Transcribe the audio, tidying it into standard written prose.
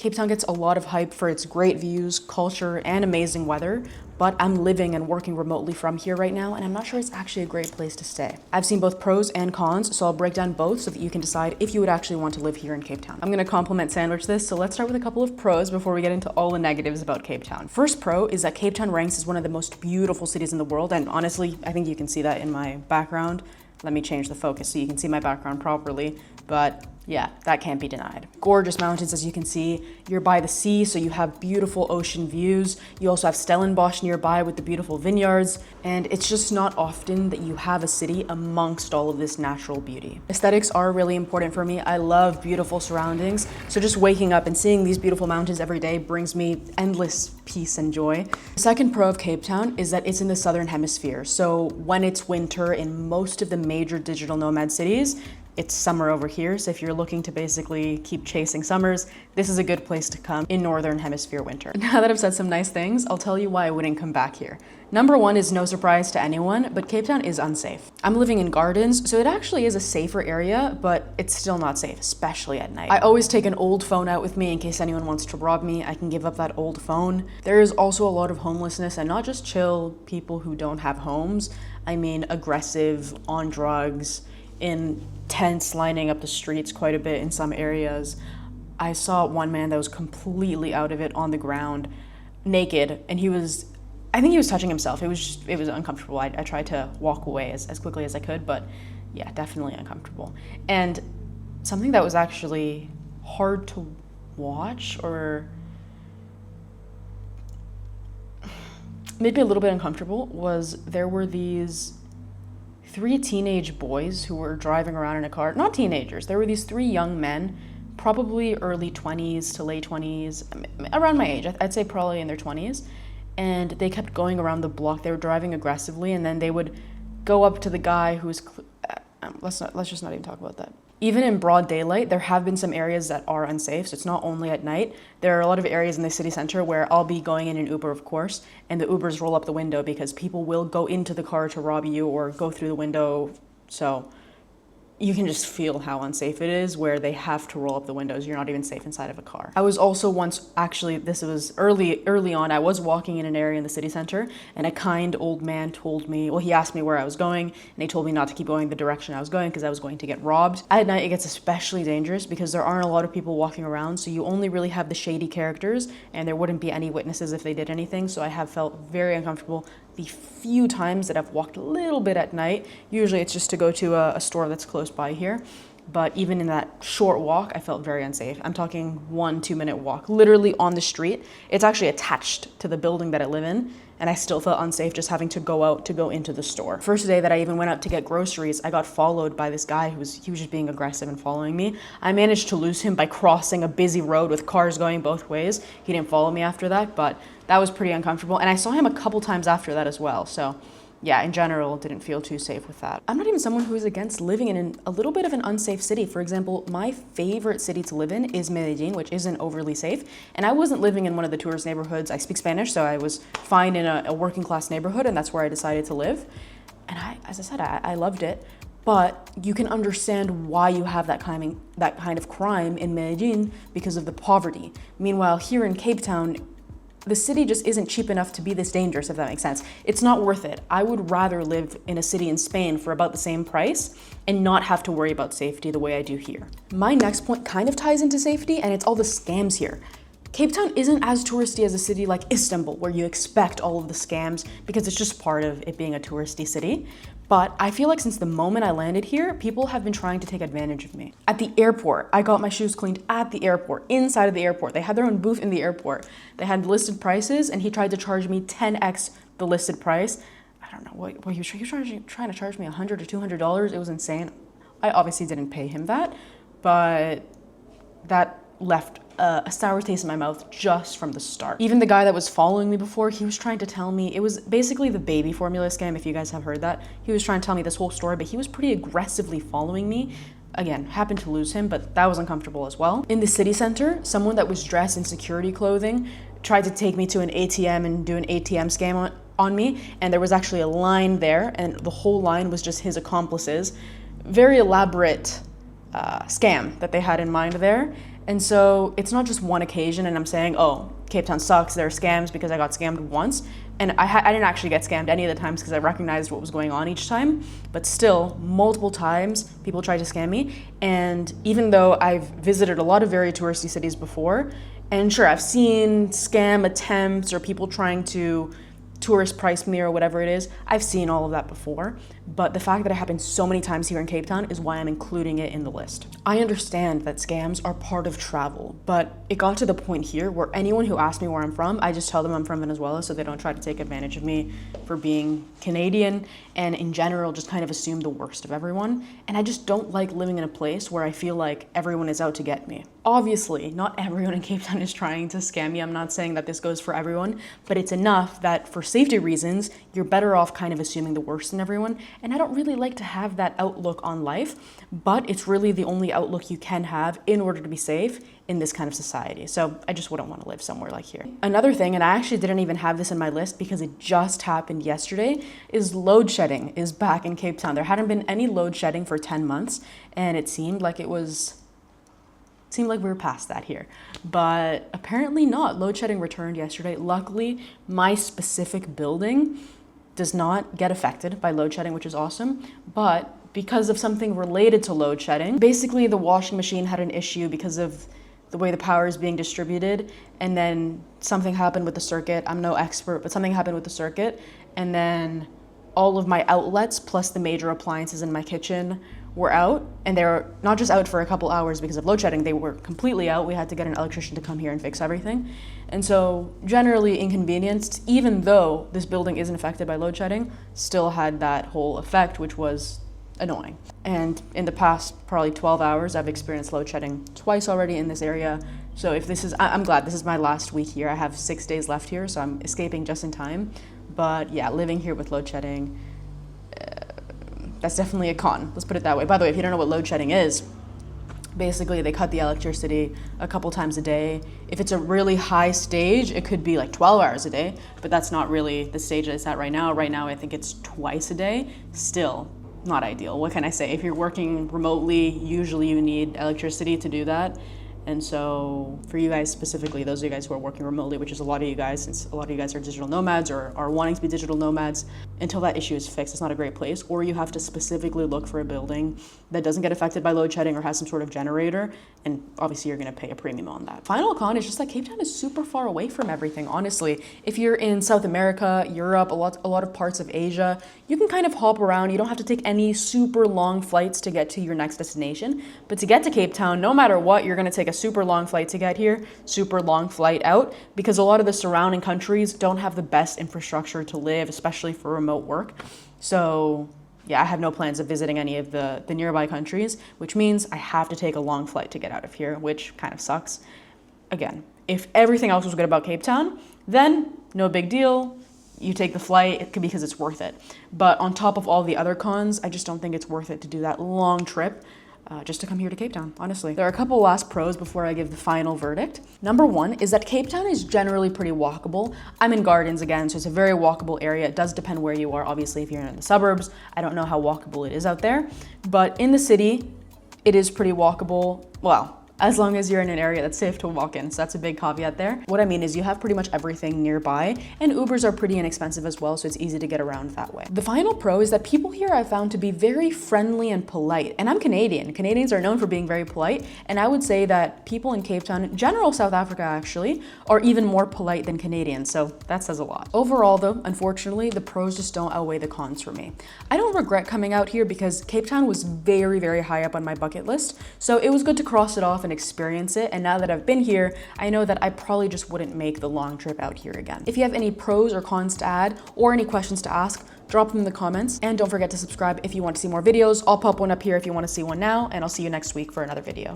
Cape Town gets a lot of hype for its great views, culture, and amazing weather, but I'm living and working remotely from here right now, and I'm not sure it's actually a great place to stay. I've seen both pros and cons, so I'll break down both so that you can decide if you would actually want to live here in Cape Town. I'm gonna compliment sandwich this, so let's start with a couple of pros before we get into all the negatives about Cape Town. First pro is that Cape Town ranks as one of the most beautiful cities in the world, and honestly, I think you can see that in my background. Let me change the focus so you can see my background properly, but yeah, that can't be denied. Gorgeous mountains, as you can see. You're by the sea, so you have beautiful ocean views. You also have Stellenbosch nearby with the beautiful vineyards, and it's just not often that you have a city amongst all of this natural beauty. Aesthetics are really important for me. I love beautiful surroundings, so just waking up and seeing these beautiful mountains every day brings me endless peace and joy. The second pro of Cape Town is that it's in the southern hemisphere, so when it's winter in most of the major digital nomad cities, it's summer over here, so if you're looking to basically keep chasing summers, this is a good place to come in northern hemisphere winter. Now that I've said some nice things, I'll tell you why I wouldn't come back here. Number one is no surprise to anyone, but Cape Town is unsafe. I'm living in gardens, so it actually is a safer area, but it's still not safe, especially at night. I always take an old phone out with me in case anyone wants to rob me. I can give up that old phone. There is also a lot of homelessness, and not just chill people who don't have homes. I mean aggressive, on drugs, in tents lining up the streets quite a bit in some areas. I saw one man that was completely out of it on the ground, naked, and I think he was touching himself. It was uncomfortable. I tried to walk away as quickly as I could, but yeah, definitely uncomfortable. And something that was actually hard to watch or made me a little bit uncomfortable was there were these 3 teenage boys who were driving around in a car. Not teenagers, there were these 3 young men, probably early 20s to late 20s, around my age. I'd say probably in their 20s. And they kept going around the block. They were driving aggressively, and then they would go up to the guy who's, let's just not even talk about that. Even in broad daylight, there have been some areas that are unsafe, so it's not only at night. There are a lot of areas in the city center where I'll be going in an Uber, of course, and the Ubers roll up the window because people will go into the car to rob you or go through the window, so you can just feel how unsafe it is where they have to roll up the windows. You're not even safe inside of a car. I was also once, actually, this was early on, I was walking in an area in the city center and a kind old man told me, well, he asked me where I was going and he told me not to keep going the direction I was going because I was going to get robbed. At night, it gets especially dangerous because there aren't a lot of people walking around, so you only really have the shady characters and there wouldn't be any witnesses if they did anything, so I have felt very uncomfortable the few times that I've walked a little bit at night. Usually it's just to go to a store that's close by here. But even in that short walk, I felt very unsafe. I'm talking 1-2 minute walk, literally on the street. It's actually attached to the building that I live in, and I still felt unsafe just having to go out to go into the store. First day that I even went out to get groceries, I got followed by this guy he was just being aggressive and following me. I managed to lose him by crossing a busy road with cars going both ways. He didn't follow me after that, but that was pretty uncomfortable. And I saw him a couple times after that as well, so yeah, in general, didn't feel too safe with that. I'm not even someone who is against living in a little bit of an unsafe city. For example, my favorite city to live in is Medellin, which isn't overly safe. And I wasn't living in one of the tourist neighborhoods. I speak Spanish, so I was fine in a working class neighborhood, and that's where I decided to live. And as I said, I loved it. But you can understand why you have that kind of crime in Medellin because of the poverty. Meanwhile, here in Cape Town, the city just isn't cheap enough to be this dangerous, if that makes sense. It's not worth it. I would rather live in a city in Spain for about the same price and not have to worry about safety the way I do here. My next point kind of ties into safety, and it's all the scams here. Cape Town isn't as touristy as a city like Istanbul, where you expect all of the scams because it's just part of it being a touristy city. But I feel like since the moment I landed here, people have been trying to take advantage of me. At the airport, I got my shoes cleaned at the airport, inside of the airport. They had their own booth in the airport. They had listed prices, and he tried to charge me 10x the listed price. I don't know, what he was trying to charge me $100 or $200. It was insane. I obviously didn't pay him that, but that left a sour taste in my mouth just from the start. Even the guy that was following me before, he was trying to tell me, it was basically the baby formula scam, if you guys have heard that. He was trying to tell me this whole story, but he was pretty aggressively following me. Again, happened to lose him, but that was uncomfortable as well. In the city center, someone that was dressed in security clothing tried to take me to an ATM and do an ATM scam on me, and there was actually a line there, and the whole line was just his accomplices. Very elaborate scam that they had in mind there. And so it's not just one occasion and I'm saying, oh, Cape Town sucks, there are scams, because I got scammed once. And I didn't actually get scammed any of the times because I recognized what was going on each time. But still, multiple times, people tried to scam me. And even though I've visited a lot of very touristy cities before, and sure, I've seen scam attempts or people trying to tourist price me or whatever it is, I've seen all of that before. But the fact that it happened so many times here in Cape Town is why I'm including it in the list. I understand that scams are part of travel, but it got to the point here where anyone who asks me where I'm from, I just tell them I'm from Venezuela so they don't try to take advantage of me for being Canadian, and in general just kind of assume the worst of everyone. And I just don't like living in a place where I feel like everyone is out to get me. Obviously, not everyone in Cape Town is trying to scam me. I'm not saying that this goes for everyone, but it's enough that for safety reasons, you're better off kind of assuming the worst in everyone. And I don't really like to have that outlook on life, but it's really the only outlook you can have in order to be safe in this kind of society. So I just wouldn't want to live somewhere like here. Another thing, and I actually didn't even have this in my list because it just happened yesterday, is load shedding is back in Cape Town. There hadn't been any load shedding for 10 months, and it seemed like we were past that here, but apparently not. Load shedding returned yesterday. Luckily, my specific building does not get affected by load shedding, which is awesome, but because of something related to load shedding, basically the washing machine had an issue because of the way the power is being distributed, and then something happened with the circuit. I'm no expert, but something happened with the circuit, and then all of my outlets plus the major appliances in my kitchen were out, and they were not just out for a couple hours because of load shedding, they were completely out. We had to get an electrician to come here and fix everything. And so generally inconvenienced, even though this building isn't affected by load shedding, still had that whole effect, which was annoying. And in the past probably 12 hours, I've experienced load shedding twice already in this area. So if this is, I'm glad this is my last week here. I have 6 days left here, so I'm escaping just in time. But yeah, living here with load shedding, that's definitely a con. Let's put it that way. By the way, if you don't know what load shedding is, basically they cut the electricity a couple times a day. If it's a really high stage, it could be like 12 hours a day, but that's not really the stage that it's at right now. Right now, I think it's twice a day. Still not ideal. What can I say? If you're working remotely, usually you need electricity to do that. And so for you guys specifically, those of you guys who are working remotely, which is a lot of you guys, since a lot of you guys are digital nomads or are wanting to be digital nomads, until that issue is fixed, it's not a great place. Or you have to specifically look for a building that doesn't get affected by load shedding or has some sort of generator, and obviously you're going to pay a premium on that. Final con is just that Cape Town is super far away from everything, honestly. If you're in South America, Europe, a lot of parts of Asia, you can kind of hop around. You don't have to take any super long flights to get to your next destination. But to get to Cape Town, no matter what, you're going to take a super long flight to get here, super long flight out, because a lot of the surrounding countries don't have the best infrastructure to live, especially for remote work. So yeah, I have no plans of visiting any of the nearby countries, which means I have to take a long flight to get out of here, which kind of sucks. Again, if everything else was good about Cape Town, then no big deal. You take the flight because it's worth it. But on top of all the other cons, I just don't think it's worth it to do that long trip just to come here to Cape Town, honestly. There are a couple last pros before I give the final verdict. Number one is that Cape Town is generally pretty walkable. I'm in Gardens again, so it's a very walkable area. It does depend where you are. Obviously, if you're in the suburbs, I don't know how walkable it is out there. But in the city, it is pretty walkable. Well, as long as you're in an area that's safe to walk in. So that's a big caveat there. What I mean is you have pretty much everything nearby, and Ubers are pretty inexpensive as well, so it's easy to get around that way. The final pro is that people here I found to be very friendly and polite. And I'm Canadian. Canadians are known for being very polite, and I would say that people in Cape Town, general South Africa actually, are even more polite than Canadians, so that says a lot. Overall though, unfortunately, the pros just don't outweigh the cons for me. I don't regret coming out here because Cape Town was very, very high up on my bucket list, so it was good to cross it off and experience it. And now that I've been here, I know that I probably just wouldn't make the long trip out here again. If you have any pros or cons to add or any questions to ask, drop them in the comments, and don't forget to subscribe if you want to see more videos. I'll pop one up here if you want to see one now, and I'll see you next week for another video.